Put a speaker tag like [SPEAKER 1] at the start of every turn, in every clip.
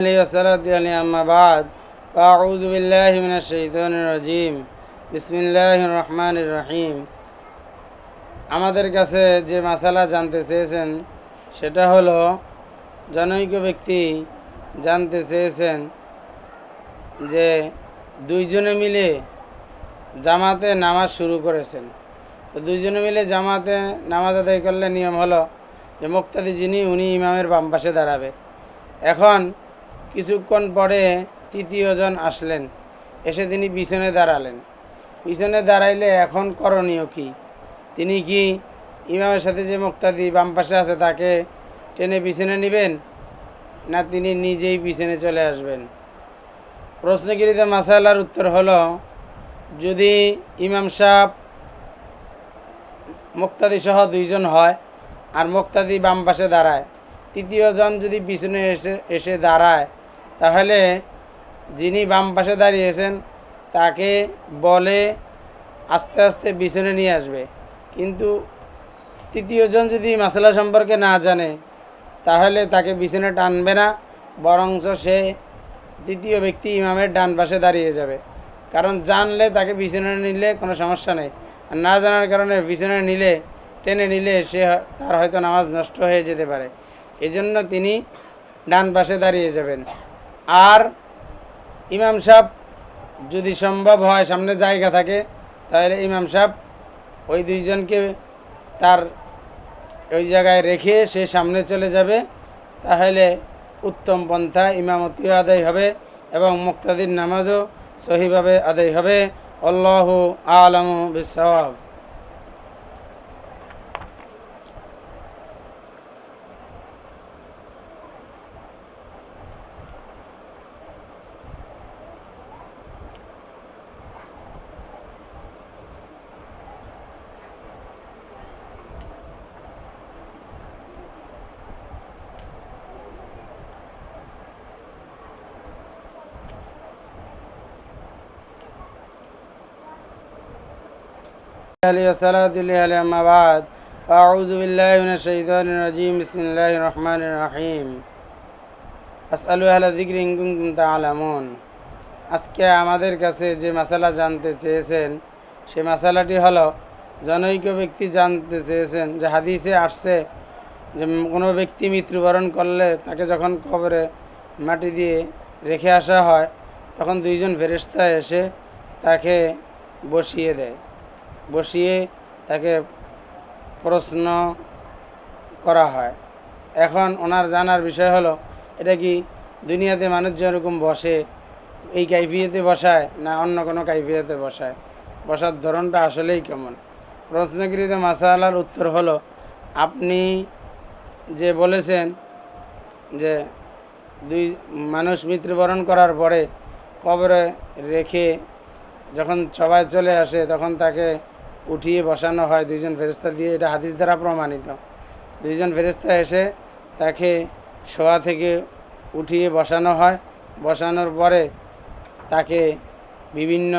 [SPEAKER 1] अम्मा बाद अऊज़ु बिल्लाहि मिनश शैतानिर रजीम बिस्मिल्लाहिर रहमानिर रहीम। আমাদের কাছে যে মাসালা জানতে চেয়েছেন সেটা হলো, জনৈক ব্যক্তি জানতে চেয়েছেন যে দুইজনে মিলে জামাতে নামাজ শুরু করেছেন। তো দুইজনে মিলে জামাতে নামাজ আদায় করলে নিয়ম হলো যে মুক্তাদি যিনি উনি ইমামের বাম পাশে দাঁড়াবে। এখন কিছুক্ষণ পরে তৃতীয়জন আসলেন, এসে তিনি পিছনে দাঁড়ালেন। পিছনে দাঁড়াইলে এখন করণীয় কি? তিনি কি ইমামের সাথে যে মুক্তাদি বাম পাশে আছে তাকে টেনে পিছনে নেবেন, না তিনি নিজেই পিছনে চলে আসবেন? প্রশ্নকৃত মাসালার উত্তর হলো, যদি ইমাম সাহেব মুক্তাদি সহ দুইজন হয় আর মুক্তাদি বাম পাশে দাঁড়ায়, তৃতীয়জন যদি পিছনে এসে দাঁড়ায়, তাহলে যিনি বাম পাশে দাঁড়িয়েছেন তাকে বলে আস্তে আস্তে পিছনে নিয়ে আসবে। কিন্তু তৃতীয়জন যদি মাসালা সম্পর্কে না জানে তাহলে তাকে পিছনে টানবে না, বরঞ্চ সে তৃতীয় ব্যক্তি ইমামের ডান পাশে দাঁড়িয়ে যাবে। কারণ জানলে তাকে পিছনে নিলে কোনো সমস্যা নেই, আর না জানার কারণে পিছনে নিলে, টেনে নিলে তার হয়তো নামাজ নষ্ট হয়ে যেতে পারে। এজন্য তিনি ডান পাশে দাঁড়িয়ে যাবেন। আর ইমাম সাহেব যদি সম্ভব হয় সামনে জায়গা থাকে, তাহলে ইমাম সাহেব ওই দুইজনকে তার ওই জায়গায় রেখে সে সামনে চলে যাবে। তাহলে উত্তম পন্থা, ইমামতিও আদায় হবে এবং মুক্তাদির নামাজও সহিভাবে আদায় হবে। আল্লাহু আ'লামু বিস-সাওয়াব। अम्मा बाद अऊज़ु बिल्लाहि मिनश शैतानिर रजीम बिस्मिल्लाहिर रहमानिर रहीम আসআলু আহলা যিকরি ইন কুনতুম তা'লামুন। আজকে আমাদের কাছে যে মাসালা জানতে চেয়েছেন সে মাসালাটি হলো, জনৈক ব্যক্তি জানতে চেয়েছেন যে হাদিসে আসছে যে কোনো ব্যক্তি মৃত্যুবরণ করলে তাকে যখন কবরে মাটি দিয়ে রেখে আসা হয়, তখন দুইজন ফেরেশতা এসে তাকে বসিয়ে দেয়। বসিয়ে তাকে প্রশ্ন করা হয়। এখন ওনার জানার বিষয় হলো, এটা কি দুনিয়াতে মানুষ যেরকম বসে এই কাইফিয়তে বসায়, না অন্য কোনো কাইফিয়তে বসায়? বসার ধরনটা আসলেই কেমন? প্রশ্নকৃত মাসালার উত্তর হলো, আপনি যে বলেছেন যে দুই মানুষ মৃত্যুবরণ করার পরে কবরে রেখে যখন সবাই চলে আসে তখন তাকে উঠিয়ে বসানো হয় দুইজন ফেরেশতা দিয়ে, এটা হাদিস দ্বারা প্রমাণিত। দুইজন ফেরেশতা এসে তাকে শোয়া থেকে উঠিয়ে বসানো হয়। বসানোর পরে তাকে বিভিন্ন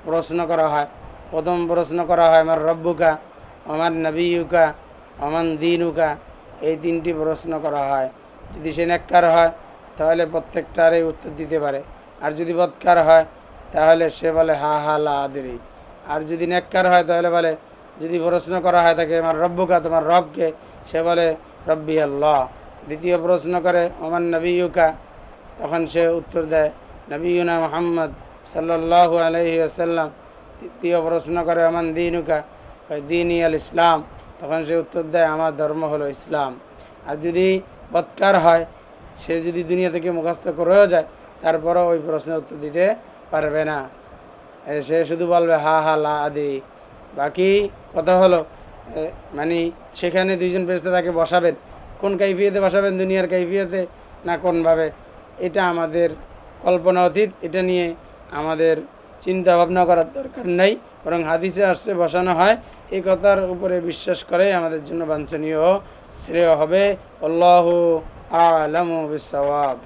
[SPEAKER 1] প্রশ্ন করা হয়। প্রথম প্রশ্ন করা হয় আমার রব্বুকা, আমার নবিয়ুকা, আমার দিনুকা, এই তিনটি প্রশ্ন করা হয়। যদি সে নেককার হয় তাহলে প্রত্যেকটারই উত্তর দিতে পারে, আর যদি বদকার হয় তাহলে সে বলে হা হা লা আদরি। আর যদি নেককার হয় তাহলে বলে, যদি প্রশ্ন করা হয় তাকে আমার রব্বুকা, তোমার রবকে, সে বলে রব্বি আল্লাহ। দ্বিতীয় প্রশ্ন করে ওমান নবিয়ুকা, তখন সে উত্তর দেয় নবিয়ুনা মুহাম্মদ সাল্লাল্লাহু আলাইহি ওয়াসাল্লাম। তৃতীয় প্রশ্ন করে ওমান দিনুকা, দীনি আল ইসলাম, তখন সে উত্তর দেয় আমার ধর্ম হলো ইসলাম। আর যদি বদকার হয়, সে যদি দুনিয়া থেকে মুখস্থ করেও যায় তারপরও ওই প্রশ্নের উত্তর দিতে পারবে না, সে শুধু বলবে হা হা লা আদি। বাকি কথা হলো, মানে সেখানে দুইজন ফেরেশতা তাকে বসাবেন, কোন কাইফিয়তে বসাবেন, দুনিয়ার কাইফিয়তে না কোনভাবে, এটা আমাদের কল্পনা অতীত। এটা নিয়ে আমাদের চিন্তা ভাবনা করার দরকার নাই, বরং হাদিসে আসছে বসানো হয়, এই কথার উপরে বিশ্বাস করে আমাদের জন্য বাঞ্ছনীয় শ্রেয় হবে। আল্লাহু আ'লামু বিস-সাওয়াব।